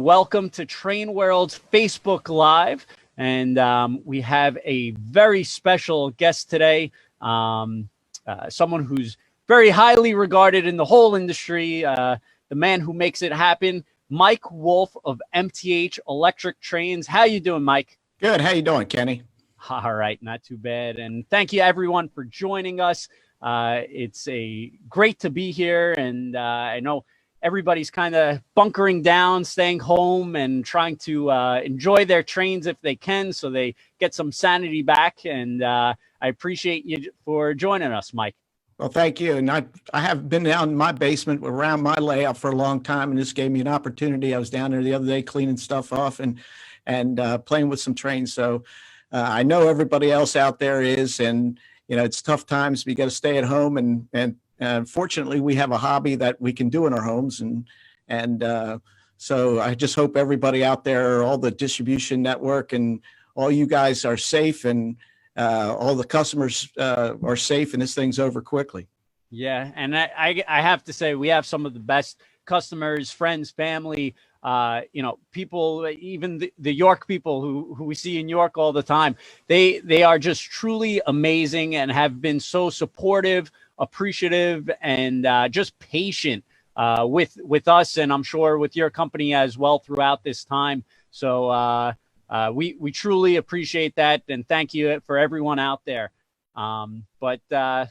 welcome to TrainWorlds Facebook Live. And we have a very special guest today, someone who's very highly regarded in the whole industry, the man who makes it happen, Mike Wolf of Mth Electric Trains. How you doing, Mike? Good. How you doing, Kenny? All right, not too bad. And thank you, everyone, for joining us. It's great to be here, and I know everybody's kind of bunkering down, staying home, and trying to enjoy their trains if they can, so they get some sanity back. And I appreciate you for joining us, Mike. Well, thank you. And I have been down in my basement around my layout for a long time, and this gave me an opportunity. I was down there the other day cleaning stuff off and playing with some trains. So I know everybody else out there is, and it's tough times. We got to stay at home, and fortunately, we have a hobby that we can do in our homes, and so I just hope everybody out there, all the distribution network, and all you guys are safe, and all the customers are safe, and this thing's over quickly. Yeah, and I have to say, we have some of the best customers, friends, family, people, even the York people who we see in York all the time. They are just truly amazing and have been so supportive, appreciative, and just patient with us, and I'm sure with your company as well throughout this time. So we truly appreciate that, and thank you for everyone out there. But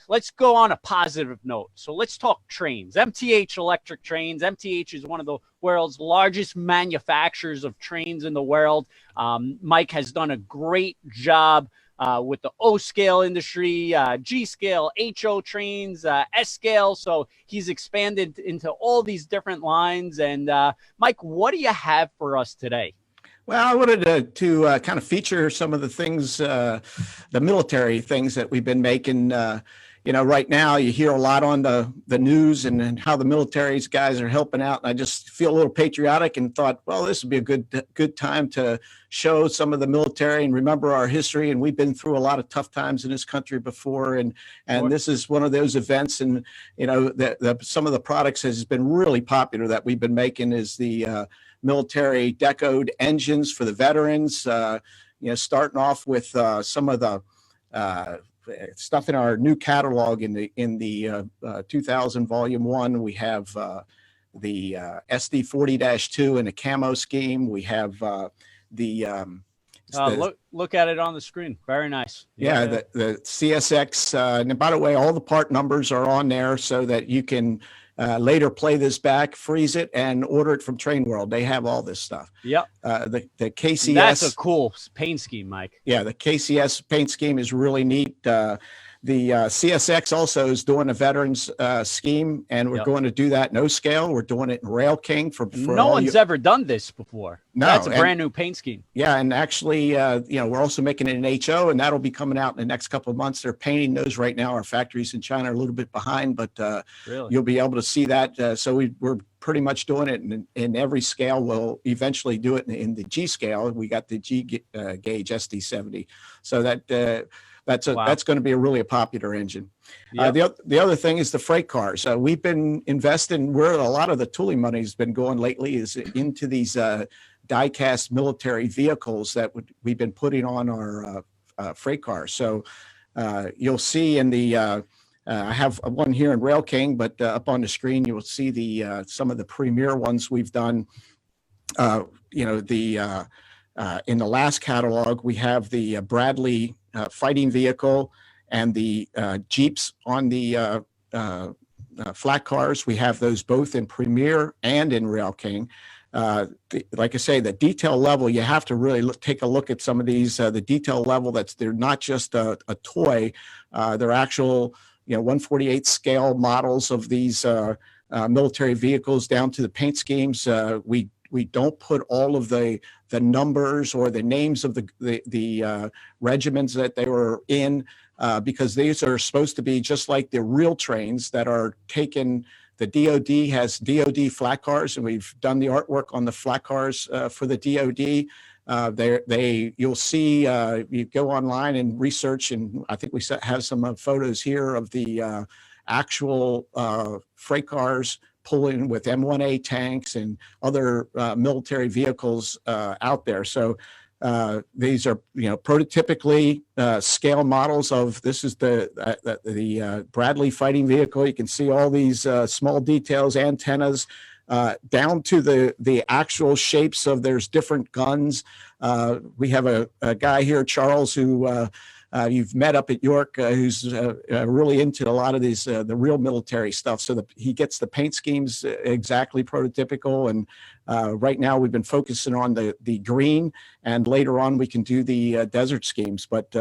let's go on a positive note. So let's talk trains. Mth Electric Trains. Mth is one of the world's largest manufacturers of trains in the world. Mike has done a great job with the O-scale industry, G-scale, HO trains, S-scale. So he's expanded into all these different lines. And Mike, what do you have for us today? Well, I wanted to kind of feature some of the things, the military things that we've been making. Right now you hear a lot on the news and how the military's guys are helping out. And I just feel a little patriotic and thought, well, this would be a good time to show some of the military and remember our history. And we've been through a lot of tough times in this country before. And this is one of those events. And, some of the products has been really popular that we've been making is the military decoed engines for the veterans, starting off with some of the stuff in our new catalog in the 2000 volume 1. We have the SD40-2 in a camo scheme. We have look at it on the screen. Very nice. Yeah, the CSX. And by the way, all the part numbers are on there so that you can later play this back, freeze it, and order it from TrainWorld. They have all this stuff. Yep. The KCS. That's a cool paint scheme, Mike. Yeah, the KCS paint scheme is really neat. The CSX also is doing a veterans scheme, and we're going to do that no scale. We're doing it in Rail King for no one's ever done this before. No, that's a brand new paint scheme. Yeah, and actually, we're also making it in HO, and that'll be coming out in the next couple of months. They're painting those right now. Our factories in China are a little bit behind, but really? You'll be able to see that. So we're pretty much doing it in every scale. We'll eventually do it in the G scale. We got the G gauge SD70, so that's going to be a really popular engine. Yep. The other thing is the freight cars. We've been investing where a lot of the tooling money has been going lately is into these die-cast military vehicles that we've been putting on our freight cars. So you'll see in the I have one here in Rail King, but up on the screen you will see the some of the premier ones we've done. In the last catalog we have the Bradley fighting vehicle and the Jeeps on the flat cars. We have those both in Premier and in Rail King. Like I say, the detail level, you have to really take a look at some of these. The detail level, they're not just a toy. They're actual 1/48 scale models of these military vehicles down to the paint schemes. We don't put all of the numbers or the names of the regiments that they were in because these are supposed to be just like the real trains that are taken. The DOD has DOD flat cars, and we've done the artwork on the flat cars for the DOD. You'll see, you go online and research, and I think we have some photos here of the actual freight cars pulling with M1A tanks and other military vehicles out there. So these are, prototypically scale models of, this is the Bradley fighting vehicle. You can see all these small details, antennas, down to the actual shapes of, there's different guns. We have a guy here, Charles, who you've met up at York, who's really into a lot of these, the real military stuff. So he gets the paint schemes exactly prototypical. And right now we've been focusing on the green, and later on we can do the desert schemes. But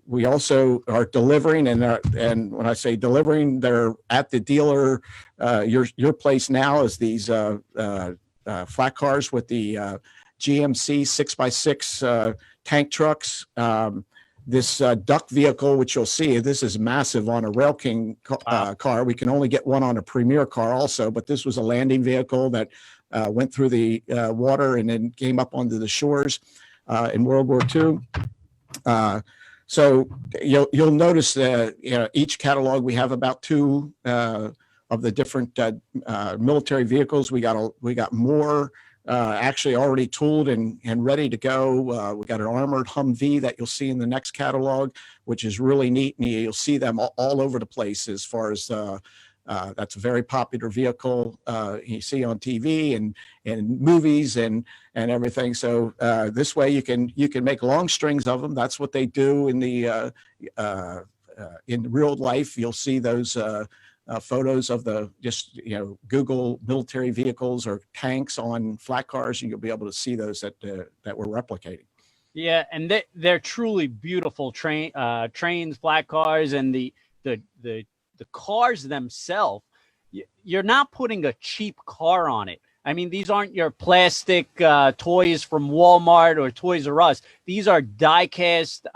we also are delivering, and when I say delivering, they're at the dealer. Your place now is these flat cars with the GMC 6x6 tank trucks. This duck vehicle, which you'll see, this is massive on a Rail King car. We can only get one on a Premier car also, but this was a landing vehicle that went through the water and then came up onto the shores in World War II. So you'll notice each catalog, we have about 2 of the different military vehicles. We got more actually already tooled and ready to go. We got an armored Humvee that you'll see in the next catalog, which is really neat. And you'll see them all over the place as far as that's a very popular vehicle you see on TV and movies and everything. So this way you can make long strings of them. That's what they do in the in real life. You'll see those photos of Google military vehicles or tanks on flat cars, and you'll be able to see those that we're replicating. Yeah, and they're truly beautiful trains, flat cars, and the cars themselves. You're not putting a cheap car on it. I mean, these aren't your plastic toys from Walmart or Toys R Us. These are die-cast,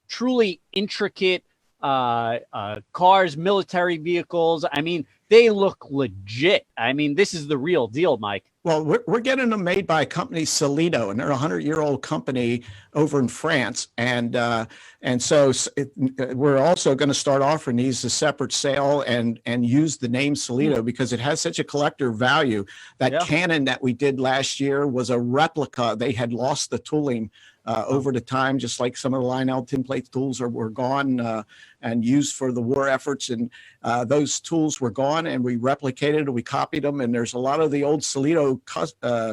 truly intricate cars, military vehicles. I mean, they look legit. I mean, this is the real deal, Mike. Well, we're getting them made by a company, Solido, and they're a 100-year-old company over in France. And so we're also going to start offering these as separate sale and use the name Solido because it has such a collector value. That cannon that we did last year was a replica. They had lost the tooling over the time, just like some of the Lionel tinplate tools were gone and used for the war efforts. And those tools were gone, and we replicated and we copied them. And there's a lot of the old Solido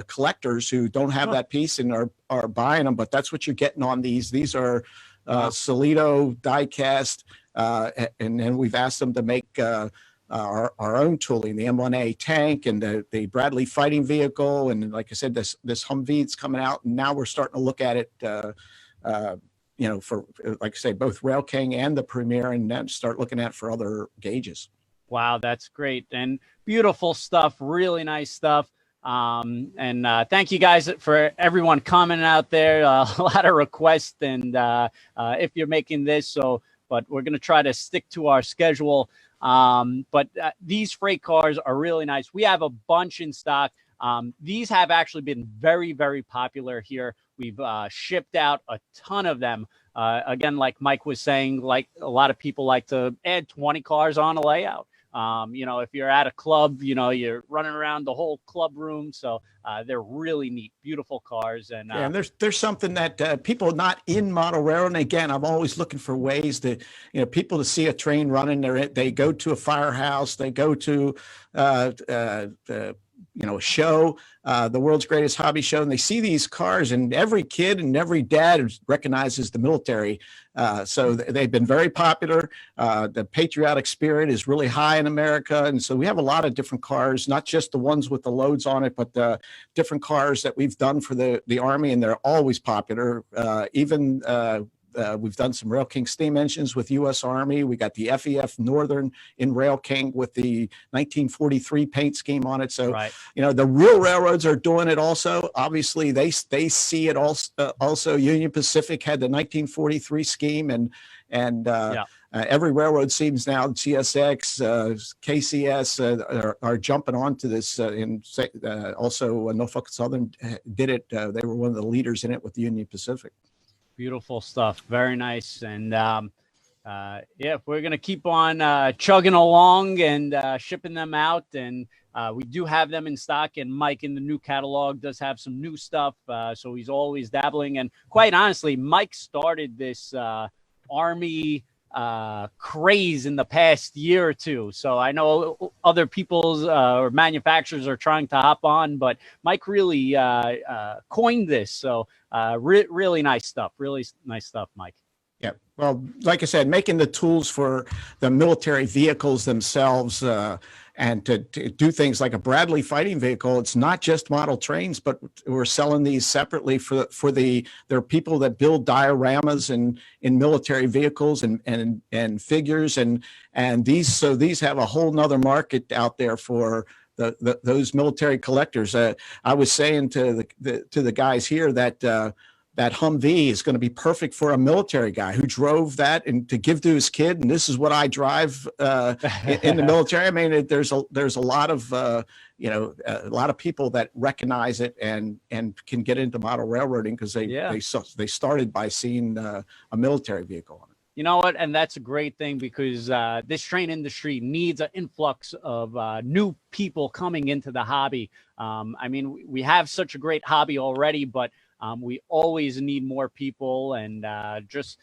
collectors who don't have that piece and are buying them, but that's what you're getting on these. These are Solido die-cast, and then we've asked them to make our own tooling, the M1A tank and the Bradley fighting vehicle. And like I said, this Humvee's coming out, and now we're starting to look at it, for, like I say, both Rail King and the Premier, and then start looking at it for other gauges. Wow, that's great. And beautiful stuff, really nice stuff. And thank you guys for everyone commenting out there. A lot of requests, and if you're making this, but we're going to try to stick to our schedule. But these freight cars are really nice. We have a bunch in stock. These have actually been very, very popular here. We've shipped out a ton of them. Again, like Mike was saying, like a lot of people like to add 20 cars on a layout. If you're at a club, you're running around the whole club room. So they're really neat, beautiful cars. And there's something that people not in model railroad. And again, I'm always looking for ways to, people to see a train running there. They go to a firehouse, they go to a show, the world's greatest hobby show, and they see these cars, and every kid and every dad recognizes the military. So they've been very popular. The patriotic spirit is really high in America. And so we have a lot of different cars, not just the ones with the loads on it, but the different cars that we've done for the Army, and they're always popular. We've done some Rail King steam engines with U.S. Army. We got the FEF Northern in Rail King with the 1943 paint scheme on it. So, the real railroads are doing it also. Obviously, they see it also. Union Pacific had the 1943 scheme, and every railroad seems now, CSX, KCS are jumping onto this. Also, Norfolk Southern did it. They were one of the leaders in it with the Union Pacific. Beautiful stuff. Very nice. And Yeah, we're going to keep on chugging along and shipping them out. And we do have them in stock. And Mike in the new catalog does have some new stuff. So he's always dabbling. And quite honestly, Mike started this Army craze in the past year or two. So I know other people's or manufacturers are trying to hop on, but Mike really coined this. So really nice stuff. Really nice stuff, Mike. Yeah. Well, like I said, making the tools for the military vehicles themselves and to do things like a Bradley fighting vehicle. It's not just model trains, but we're selling these separately there are people that build dioramas in military vehicles and figures and these have a whole nother market out there for those military collectors. I was saying to the guys here that Humvee is going to be perfect for a military guy who drove that and to give to his kid. And this is what I drive in the military. I mean, there's a lot of, a lot of people that recognize it and can get into model railroading because they started by seeing a military vehicle on it. You know what? And that's a great thing because this train industry needs an influx of new people coming into the hobby. I mean, we have such a great hobby already, but we always need more people, and just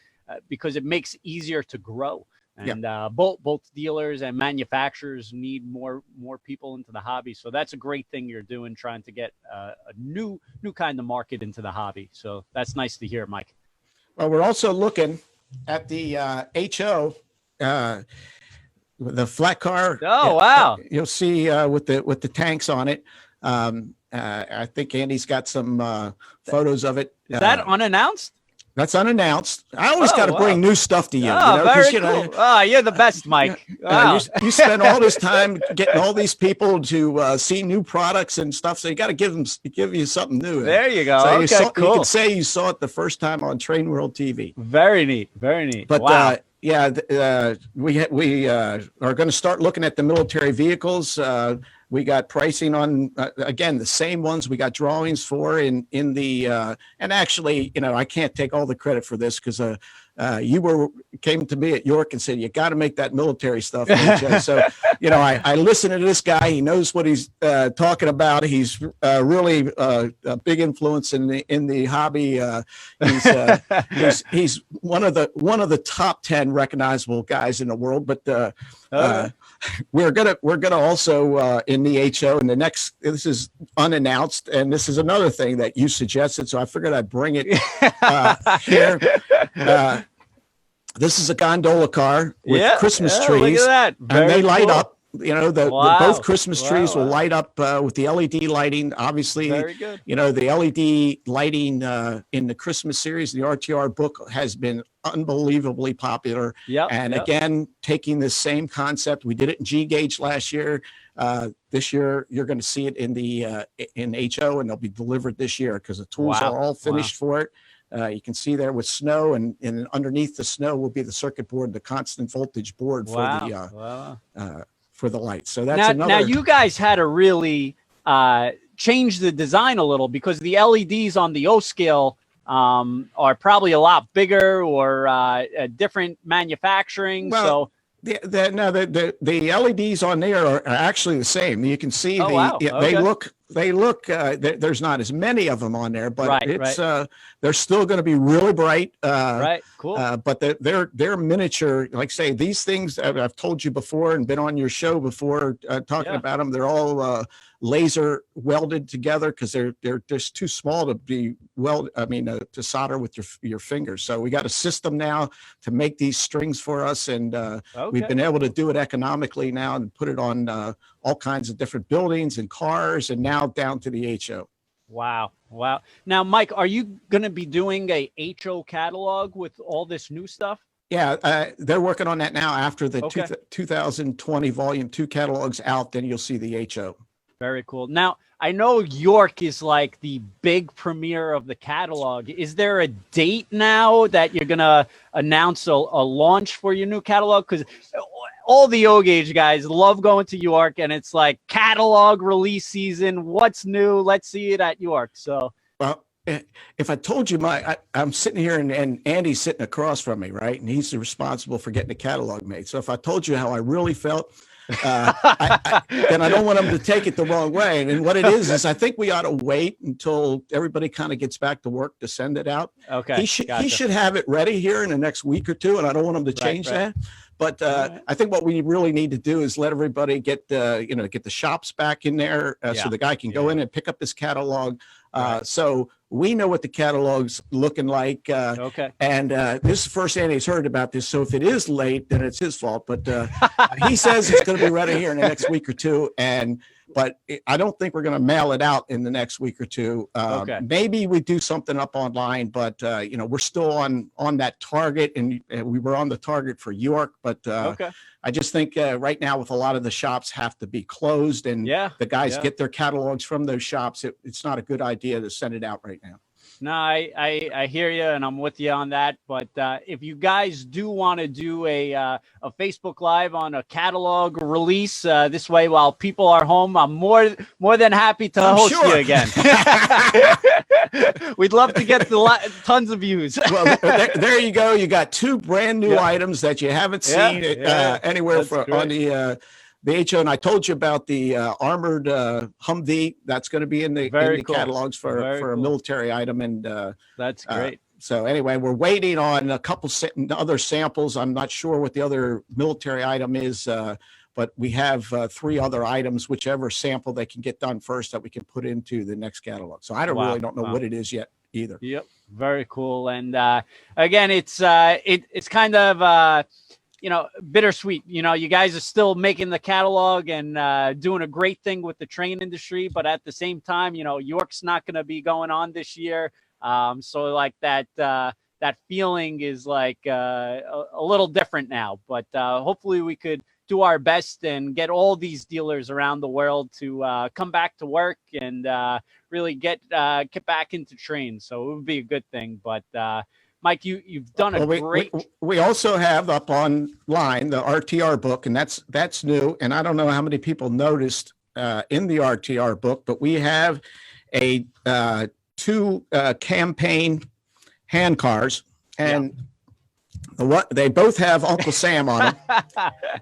because it makes it easier to grow. And both dealers and manufacturers need more people into the hobby. So that's a great thing you're doing, trying to get a new kind of market into the hobby. So that's nice to hear, Mike. Well, we're also looking at the HO, the flat car. Oh, wow! You'll see with the tanks on it. I think Andy's got some photos of it. Is that unannounced? That's unannounced. I always got to bring new stuff to you. Oh, very cool. Oh, you're the best, Mike. Wow. You spend all this time getting all these people to see new products and stuff, so you got to give you something new. There you go. So cool. You can say you saw it the first time on TrainWorldTV. Very neat. Very neat. But wow. We are going to start looking at the military vehicles. We got pricing on, again, the same ones we got drawings for in the, and actually, I can't take all the credit for this because you came to me at York and said, you got to make that military stuff. So, I listen to this guy. He knows what he's talking about. He's really a big influence in the hobby. He's one of the top 10 recognizable guys in the world, but we're gonna also in the HO and this is unannounced, and this is another thing that you suggested, so I figured I'd bring it here. This is a gondola car with Christmas trees, look at that. And they light cool. up. Both Christmas trees will light up with the LED lighting. Obviously, very good. The LED lighting in the Christmas series, the Rtr Book, has been unbelievably popular. Again, taking the same concept, we did it in G gauge last year. This year, you're going to see it in HO, and they'll be delivered this year because the tools are all finished for it. You can see there with snow, and underneath the snow will be the circuit board, the constant voltage board for the lights. So that's another. Now you guys had to really change the design a little because the LEDs on the O scale are probably a lot bigger or a different manufacturing. Well, the LEDs on there are actually the same. You can see they look there's not as many of them on there, but they're still going to be really bright. Cool. But they're miniature. Like say these things I've told you before and been on your show before talking about them. They're all laser welded together because they're just too small to be to solder with your fingers. So we got a system now to make these strings for us, and we've been able to do it economically now and put it on all kinds of different buildings and cars, and now down to the HO. Wow. Now, Mike, are you going to be doing a HO catalog with all this new stuff? Yeah, they're working on that now. After the 2020 Volume 2 catalog's out, then you'll see the HO. Very cool. Now, I know York is like the big premiere of the catalog. Is there a date now that you're going to announce a launch for your new catalog? Because all the O-Gauge guys love going to York, and it's like catalog release season. What's new? Let's see it at York. So, well, if I told you I'm sitting here and Andy's sitting across from me, right? And he's responsible for getting the catalog made. So if I told you how I really felt, then I don't want them to take it the wrong way. And what it is I think we ought to wait until everybody kind of gets back to work to send it out. Okay. He should have it ready here in the next week or two, and I don't want him to change that. But I think what we really need to do is let everybody get get the shops back in there so the guy can go in and pick up his catalog. So we know what the catalog's looking like. And this is the first Andy's heard about this. So if it is late, then it's his fault. But he says it's going to be ready here in the next week or two. But I don't think we're going to mail it out in the next week or two. Maybe we do something up online, but we're still on that target, and we were on the target for York. But I just think right now, with a lot of the shops have to be closed, and the guys get their catalogs from those shops, it's not a good idea to send it out right now. No, I hear you, and I'm with you on that. But if you guys do want to do a Facebook Live on a catalog release this way while people are home, I'm more than happy to host you again. We'd love to get tons of views. Well, there you go. You got 2 brand new items that you haven't seen anywhere on the HO. And I told you about the armored Humvee that's going to be in the catalogs for a military item. And that's great. So anyway, we're waiting on a couple other samples. I'm not sure what the other military item is, but we have 3 other items, whichever sample they can get done first that we can put into the next catalog. So I really don't know what it is yet either. Yep. Very cool. And again, it's kind of, bittersweet. You guys are still making the catalog and doing a great thing with the train industry, but at the same time, York's not going to be going on this year. So like that feeling is like a little different now, but hopefully we could do our best and get all these dealers around the world to come back to work and really get back into trains. So it would be a good thing. But Mike, you've done a great. We also have up online the RTR book, and that's new. And I don't know how many people noticed in the RTR book, but we have a 2 campaign hand cars, and they both have Uncle Sam on them.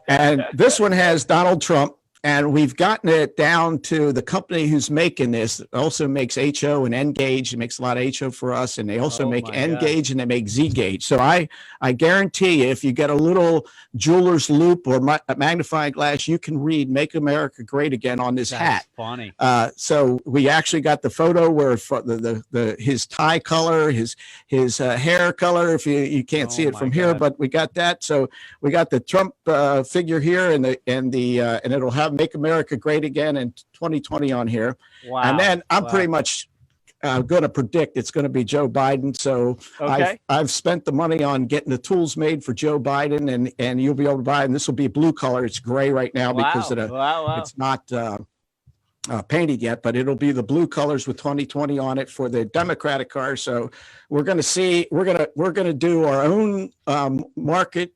And this one has Donald Trump. And we've gotten it down to the company who's making this also makes HO and N gauge. It makes a lot of HO for us. And they also make N gauge and they make Z gauge. So I guarantee you, if you get a little jeweler's loop or magnifying glass, you can read "Make America Great Again" on this hat. Funny. So we actually got the photo where his tie color, his hair color, if you can't see it from here, but we got that. So we got the Trump figure here and it'll have "Make America Great Again" in 2020 on here. Wow. And then I'm pretty much going to predict it's going to be Joe Biden. So I've spent the money on getting the tools made for Joe Biden, and you'll be able to buy it. And this will be a blue color. It's gray right now because it's not painted yet, but it'll be the blue colors with 2020 on it for the Democratic car. So we're going to see. We're going to do our own market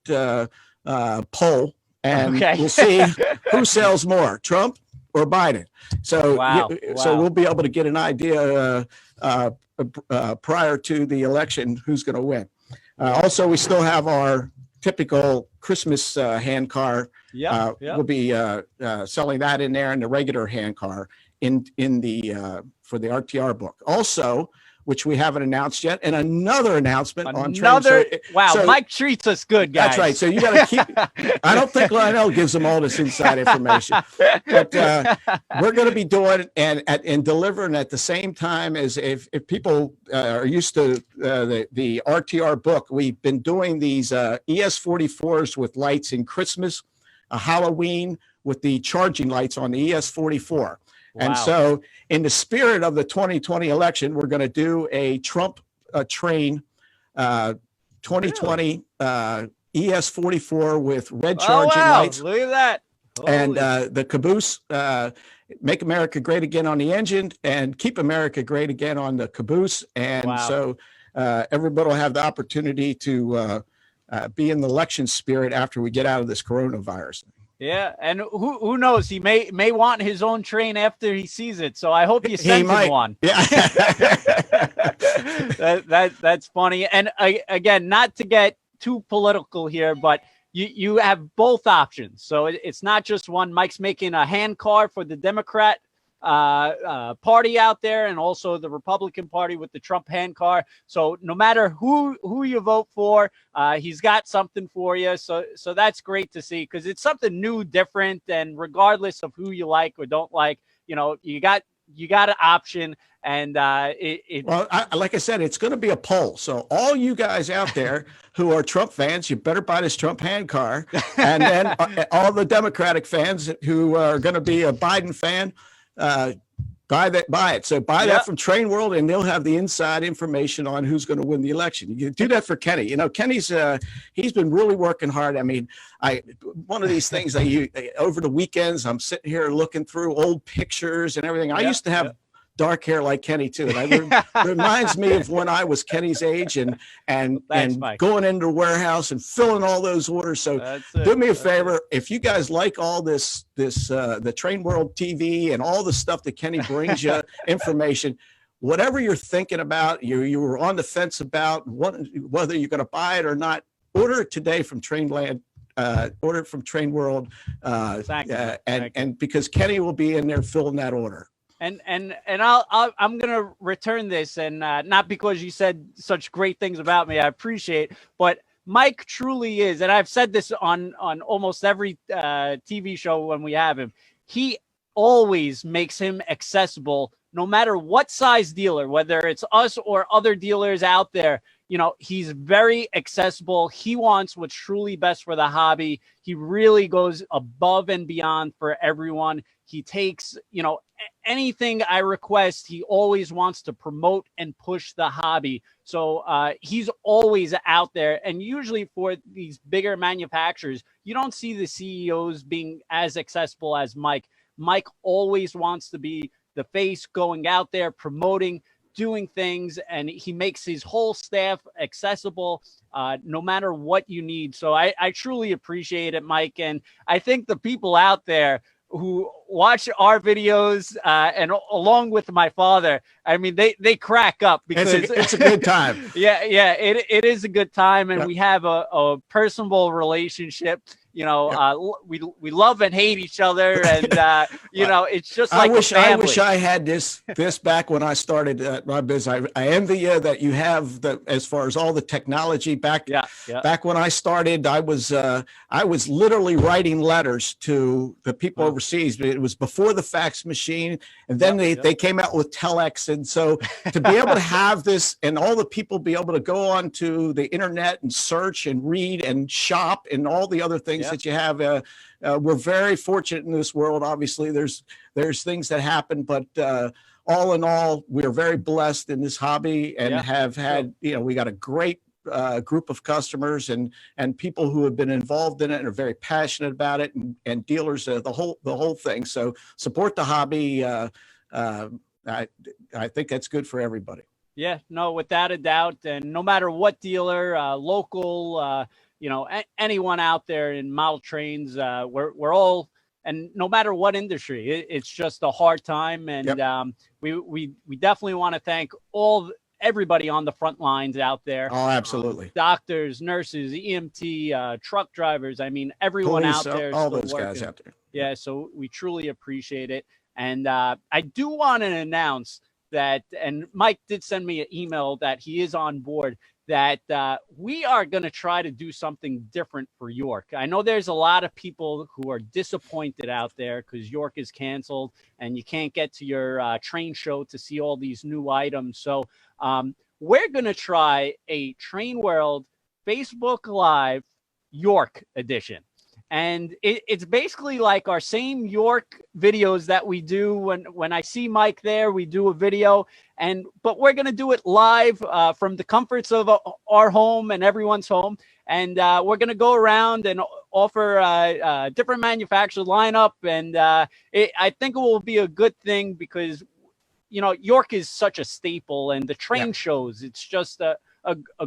poll. And we'll see who sells more, Trump or Biden. So, so we'll be able to get an idea prior to the election who's going to win. Also, we still have our typical Christmas hand car. We'll be selling that in there, and the regular hand car in the for the RTR book. Also, which we haven't announced yet, and another announcement on train. So Mike treats us good, guys. That's right. So you got to keep. I don't think Lionel gives them all this inside information, but we're going to be doing and delivering at the same time as if people are used to the RTR book. We've been doing these ES44s with lights in Christmas, Halloween with the charging lights on the ES44. And so in the spirit of the 2020 election, we're going to do a Trump train 2020 ES44 with red charging lights. Look at that. And the caboose, "Make America Great Again" on the engine and "Keep America Great Again" on the caboose. And so everybody will have the opportunity to be in the election spirit after we get out of this coronavirus. Yeah, and who knows? He may want his own train after he sees it. So I hope you send him one. Yeah. That's funny. And again, not to get too political here, but you have both options. So it's not just one. Mike's making a hand car for the Democrat party out there, and also the Republican Party with the Trump hand car. So no matter who you vote for, he's got something for you. So that's great to see, because it's something new, different, and regardless of who you like or don't like, you got an option. And well, like I said, it's going to be a poll. So all you guys out there who are Trump fans, you better buy this Trump hand car. And then all the Democratic fans who are going to be a Biden fan, buy it. So buy that from Train World, and they'll have the inside information on who's going to win the election. You do that for Kenny. Kenny's he's been really working hard. I mean, one of these things over the weekends, I'm sitting here looking through old pictures and everything. I used to have dark hair like Kenny too. And it reminds me of when I was Kenny's age and going into the warehouse and filling all those orders. So do me a favor. If you guys like all this, the TrainWorldTV and all the stuff that Kenny brings you information, whatever you're thinking about, you were on the fence about whether you're going to buy it or not, order it today from Trainland. Order it from Train World. And because Kenny will be in there filling that order. And I'm gonna return this, and not because you said such great things about me, I appreciate, but Mike truly is, and I've said this on almost every TV show when we have him. He always makes him accessible, no matter what size dealer, whether it's us or other dealers out there. He's very accessible. He wants what's truly best for the hobby. He really goes above and beyond for everyone. He takes, anything I request, he always wants to promote and push the hobby. So he's always out there. And usually for these bigger manufacturers, you don't see the CEOs being as accessible as Mike. Mike always wants to be the face, going out there, promoting, doing things, and he makes his whole staff accessible no matter what you need. So I truly appreciate it, Mike. And I think the people out there who watch our videos and along with my father, I mean, they crack up because it's a good time. It is a good time, and we have a personal relationship. We love and hate each other, and it's just like I wish I had this back when I started my business. I envy you that you have as far as all the technology back. Back when I started, I was literally writing letters to the people overseas. But it was before the fax machine, and then they came out with telex, and so to be able to have this and all the people be able to go on to the internet and search and read and shop and all the other things that you have, we're very fortunate in this world. Obviously, there's things that happen, but all in all, we're very blessed in this hobby and have had. We got a great group of customers and people who have been involved in it and are very passionate about it, and dealers, the whole thing. So support the hobby. I think that's good for everybody. Yeah, no, without a doubt. And no matter what dealer, local, anyone out there in model trains, we're all, and no matter what industry, it's just a hard time. And we definitely want to thank everybody on the front lines out there. Oh, absolutely. Doctors, nurses, EMT, truck drivers. I mean, everyone Police, out there. All those guys out there. Yeah, so we truly appreciate it. And I do want to announce that, and Mike did send me an email that he is on board, that we are going to try to do something different for York. I know there's a lot of people who are disappointed out there because York is canceled and you can't get to your train show to see all these new items. So we're going to try a Train World Facebook Live York edition. And it's basically like our same York videos that we do when I see Mike there, we do a video, but we're going to do it live from the comforts of our home and everyone's home. And we're going to go around and offer different manufacturer lineup. And I think it will be a good thing because, York is such a staple, and the train shows, it's just a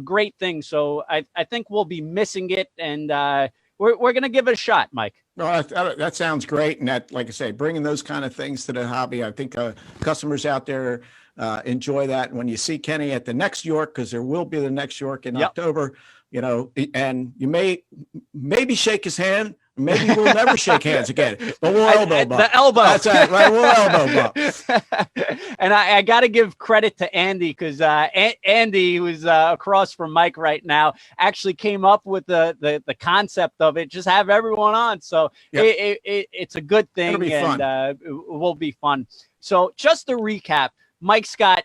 great thing. So I think we'll be missing it. And we're going to give it a shot, Mike. Well, that sounds great. And that, like I say, bringing those kind of things to the hobby, I think customers out there enjoy that. And when you see Kenny at the next York, because there will be the next York in October, you know, and you maybe shake his hand. Maybe we'll never shake hands again, but we'll elbow bump. The elbow. That's right. We'll elbow bump. And I got to give credit to Andy, because Andy, who's across from Mike right now, actually came up with the concept of it. Just have everyone on. So it's a good thing. It'll be fun. It will be fun. So just to recap, Mike's got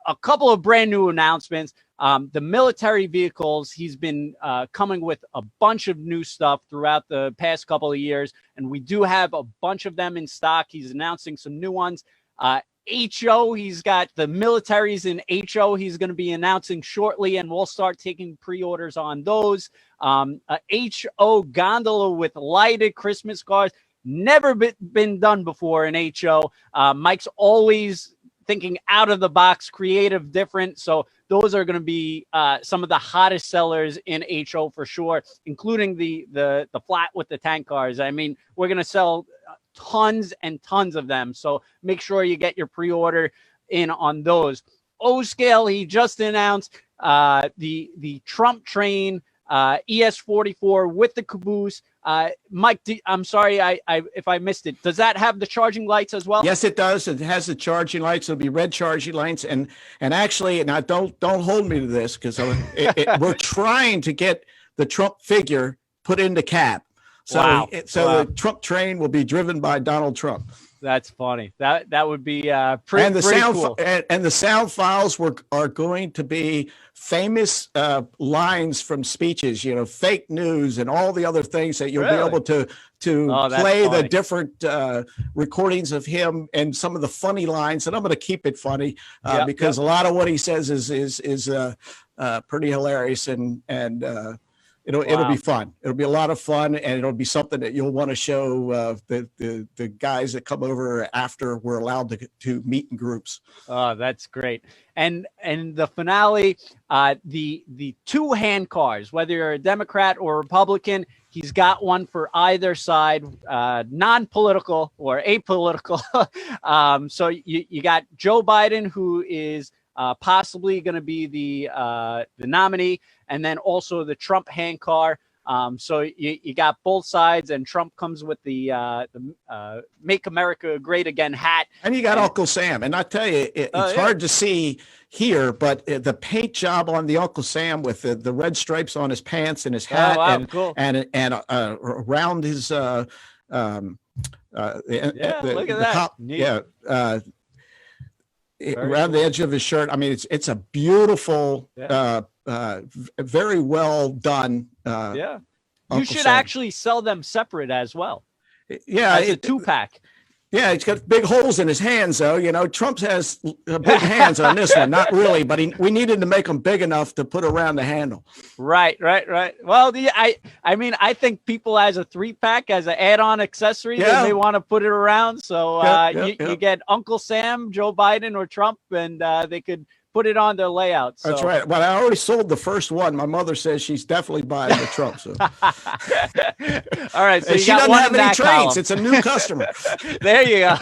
a couple of brand new announcements. The military vehicles, he's been coming with a bunch of new stuff throughout the past couple of years, and we do have a bunch of them in stock. He's announcing some new ones. HO, he's got the militaries in HO he's going to be announcing shortly, and we'll start taking pre-orders on those. HO gondola with lighted Christmas cards. Never been done before in HO. Mike's always thinking out of the box, creative, different. So those are going to be some of the hottest sellers in HO for sure, including the flat with the tank cars. I mean, we're going to sell tons and tons of them. So make sure you get your pre-order in on those. O-Scale, he just announced the Trump train ES44 with the caboose. Mike, I'm sorry if I missed it. Does that have the charging lights as well? Yes, it does. It has the charging lights. It'll be red charging lights. And actually, now don't hold me to this, because we're trying to get the Trump figure put in the cab. So, the Trump train will be driven by Donald Trump. That's funny. That would be pretty, and the pretty sound cool. And the sound files are going to be famous lines from speeches, you know, fake news and all the other things that you'll be able to play the different recordings of him and some of the funny lines. And I'm going to keep it funny because a lot of what he says is pretty hilarious and it'll be fun. It'll be a lot of fun, and it'll be something that you'll want to show the guys that come over after we're allowed to meet in groups. Oh, that's great. And the finale, the two hand cars, whether you're a Democrat or Republican, he's got one for either side, non-political or apolitical. So you got Joe Biden, who is possibly going to be the nominee, and then also the Trump hand car. So you got both sides, and Trump comes with the Make America Great Again hat. And you got Uncle Sam. And I tell you, it's hard to see here, but the paint job on the Uncle Sam with the red stripes on his pants and his hat and around his look at that. Around the edge of his shirt. I mean, it's a beautiful, very well done. You should actually sell them separate as well. Yeah, it's a 2-pack. Yeah, he's got big holes in his hands, though. You know, Trump has big hands on this one. Not really, but we needed to make them big enough to put around the handle. Right. Well, I mean, I think people as a 3-pack, as an add-on accessory, they may want to put it around. So you get Uncle Sam, Joe Biden, or Trump, and they could put it on their layout. So. That's right. Well, I already sold the first one. My mother says she's definitely buying the Trump. So. All right. So she doesn't have any trains. Column. It's a new customer. There you go.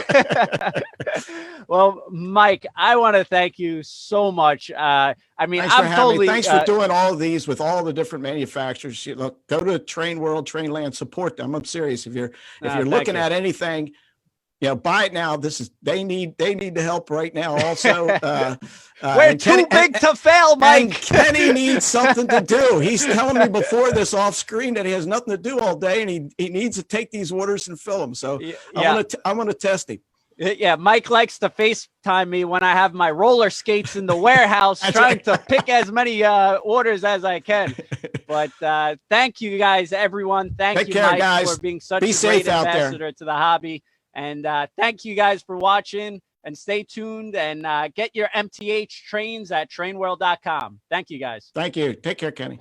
Well, Mike, I want to thank you so much. I mean, Thanks for doing all of these with all the different manufacturers. Look, go to Train World, Trainland, support them. I'm serious. If you're looking at anything, buy it now. They need the help right now. Also, we're too big to fail, Mike. And Kenny needs something to do. He's telling me before this off screen that he has nothing to do all day, and he needs to take these orders and fill them. So I'm gonna test him. Yeah, Mike likes to FaceTime me when I have my roller skates in the warehouse, trying to pick as many orders as I can. But thank you guys, everyone. Thank you, Mike, guys. For being such a great ambassador to the hobby. And thank you guys for watching, and stay tuned and get your MTH trains at trainworld.com. Thank you, guys. Thank you. Take care, Kenny.